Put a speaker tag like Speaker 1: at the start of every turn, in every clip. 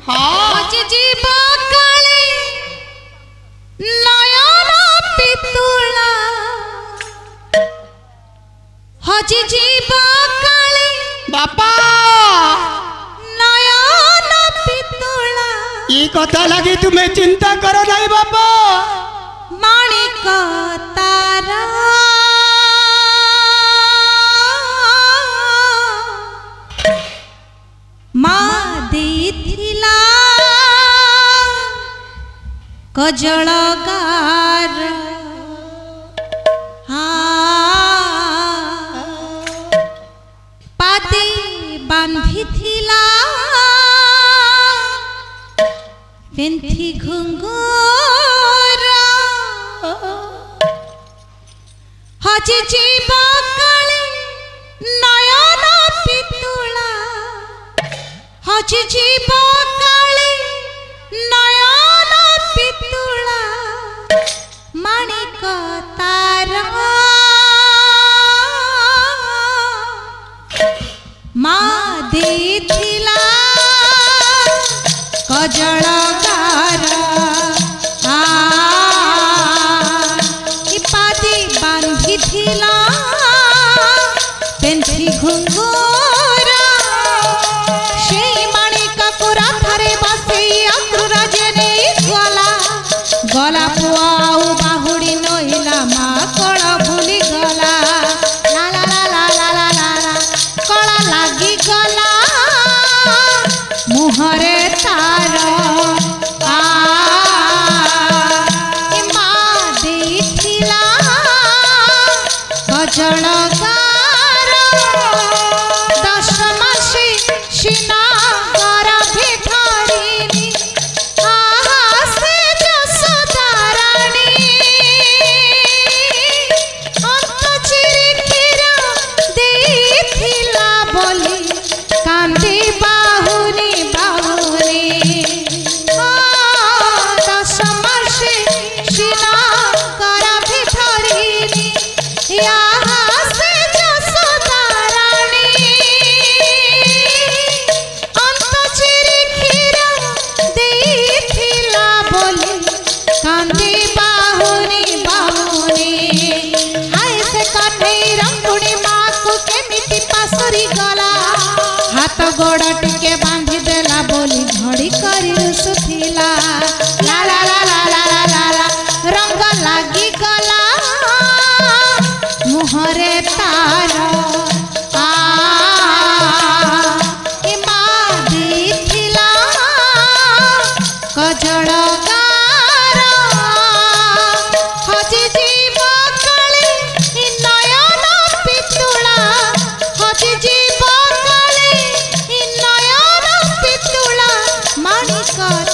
Speaker 1: हज जीव काली नयन पितुला हज जीव काली
Speaker 2: बापा
Speaker 1: नयन पितुला
Speaker 2: ये कथा लगी तुम्हें चिंता करो नहीं बापा
Speaker 1: माणिक तारा माँ देथिला कजलगार पाते बांधिथिला पेंथी घुंघुर हज जीव काली नयन पितुला हज जीव काली नयन पितुला माणिक तारा माँ देथिला कजलगार पादी बांधिथिला पेंथी घुंघुर गला पुआ बाहुड़ी नईला माँ कल भूली गला ला ला ला ला ला ला ला ला कला लगी गला मुहरे तार माँ देथिला कजलगार दश मासी सीना गोड़ टिके बांधी देला बोली घड़ी करी रुसुथिला ला ला ला ला ला ला ला ला रंग लागी गला मुहरे तार माँ देथिला कजलगार हज जीव काली नयन पितुला हज जीव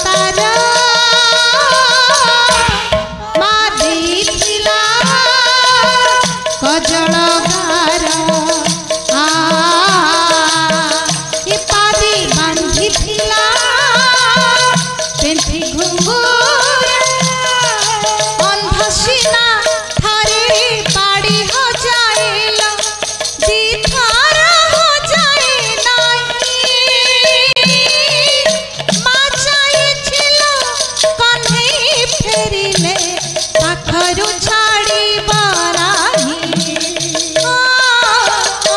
Speaker 1: तारा माँ देथिला कजलगार पादी बांधिथिला पेंथी घुंघुर अंधसीना थारे पाड़ी हो जाइल दीथार हो जाए फेरिले पाखरु छाड़ी बराही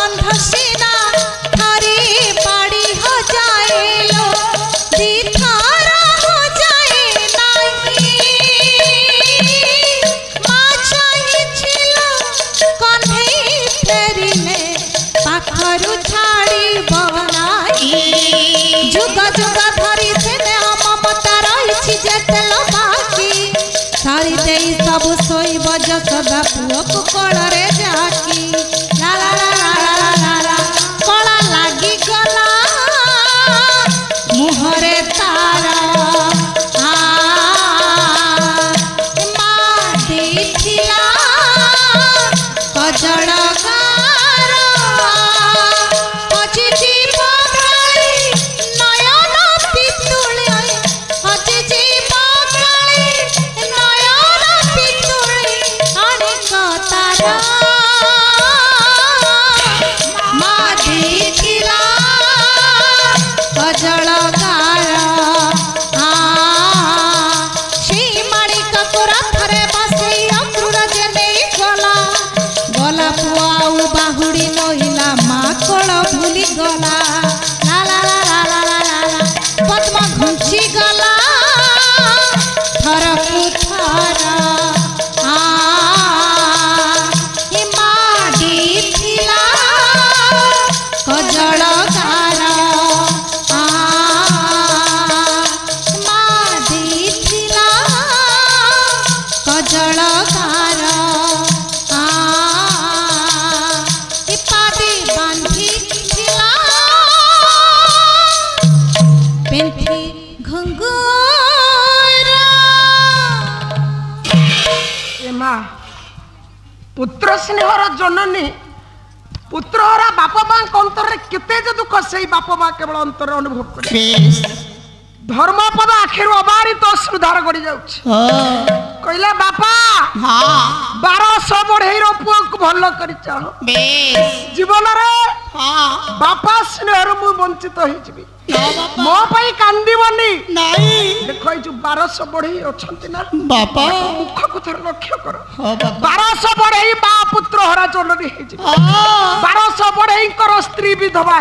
Speaker 1: अंधसीना थारी पाड़ी हो जाएलो दीथार हो जाए नहीं माँ चाहिए कन्हई फेरिले पाखरु छाड़ी बराही जुग जुग धरी से ममता रही जेतल सारी दे सब सोईब जसोदा पुओ को कड़े जाकी ला ला ला ला ला ला ला कला लागी गला मुहरे तारा माँ देथिला कजलगार हज जीव काली नयन पितुला हज जीव काली नयन पितुला अनेक तारा माँ देथिला कजलगार घुंघुरा
Speaker 3: ए माँ पुत्र स्नेहर जननी पुत्रहरा बाप माँ अंतर केते जे दुख से बाप माँ केवल अंतर अनुभव कर धर्मपद आखिर अबारित सुधार गड़ी जाउछ कहला बापा 1200 बढ़ेर पुआ को भल करि चाह जीवन रे बापा स्नेहर मु वंचित होई जिबी मो पई कांदीबनी नहीं देखो जो 1200 बढ़ई अछंती ना बापा मुख को थर लक्ष्य कर 1200 बढ़ई बा पुत्र हरा जननी हे जिबी 1200 बढ़ई कर स्त्री विधवा